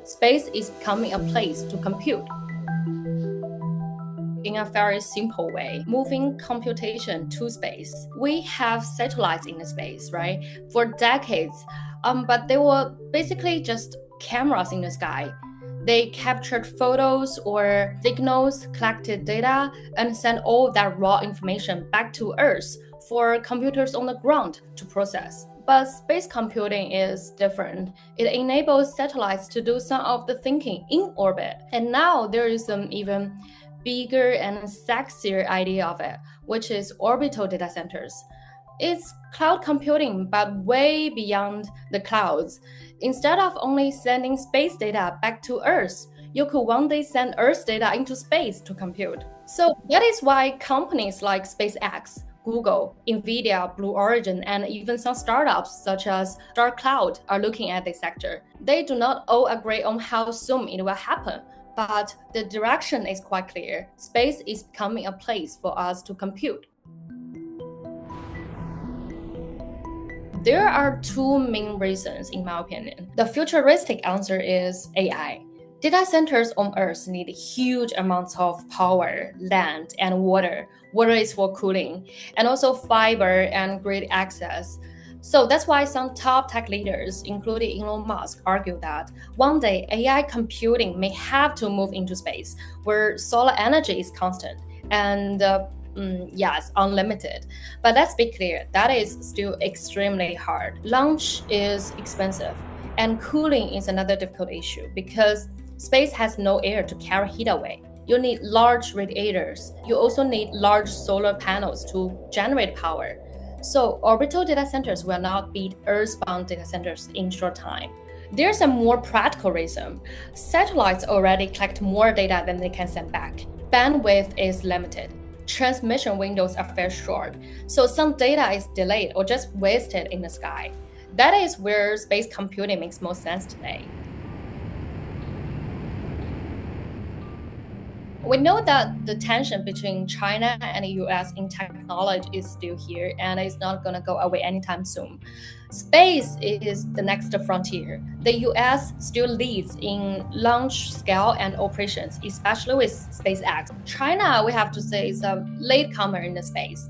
space is becoming a place to compute. In a very simple way, moving computation to space. We have satellites in the space, right? For decades, but they were basically just cameras in the sky. They captured photos or signals, collected data, and sent all that raw information back to Earth for computers on the ground to process. But space computing is different. It enables satellites to do some of the thinking in orbit. And now there is some even bigger and sexier idea of it, which is orbital data centers. It's cloud computing, but way beyond the clouds. Instead of only sending space data back to Earth, you could one day send Earth data into space to compute. So that is why companies like SpaceX, Google, Nvidia, Blue Origin, and even some startups such as Star Cloud are looking at this sector. They do not all agree on how soon it will happen, but the direction is quite clear. Space is becoming a place for us to compute. There are two main reasons, in my opinion. The futuristic answer is AI. Data centers on Earth need huge amounts of power, land, and water. Water is for cooling, and also fiber and grid access. So that's why some top tech leaders, including Elon Musk, argue that one day AI computing may have to move into space, where solar energy is constant and yes, unlimited. But let's be clear, that is still extremely hard. Launch is expensive, and cooling is another difficult issue because space has no air to carry heat away. You need large radiators. You also need large solar panels to generate power. So orbital data centers will not beat Earth-bound data centers in short time. There's a more practical reason. Satellites already collect more data than they can send back. Bandwidth is limited. Transmission windows are very short, so some data is delayed or just wasted in the sky. That is where space computing makes most sense today. We know that the tension between China and the US in technology is still here and it's not going to go away anytime soon. Space is the next frontier. The US still leads in launch scale and operations, especially with SpaceX. China, we have to say, is a latecomer in the space.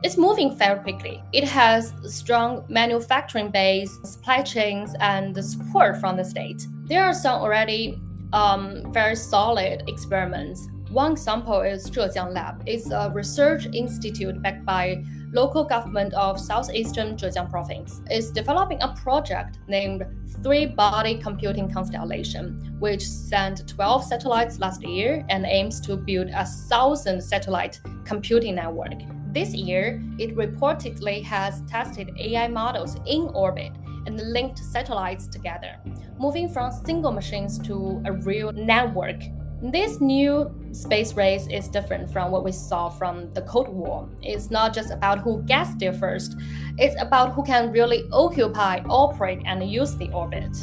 It's moving very quickly. It has a strong manufacturing base, supply chains, and the support from the state. There are some already very solid experiments. One example is Zhejiang Lab. It's a research institute backed by local government of southeastern Zhejiang province. It's developing a project named Three-Body Computing Constellation, which sent 12 satellites last year and aims to build a 1,000 satellite computing network. This year, it reportedly has tested AI models in orbit and linked satellites together, moving from single machines to a real network. This new space race is different from what we saw from the Cold War. It's not just about who gets there first, it's about who can really occupy, operate, and use the orbit.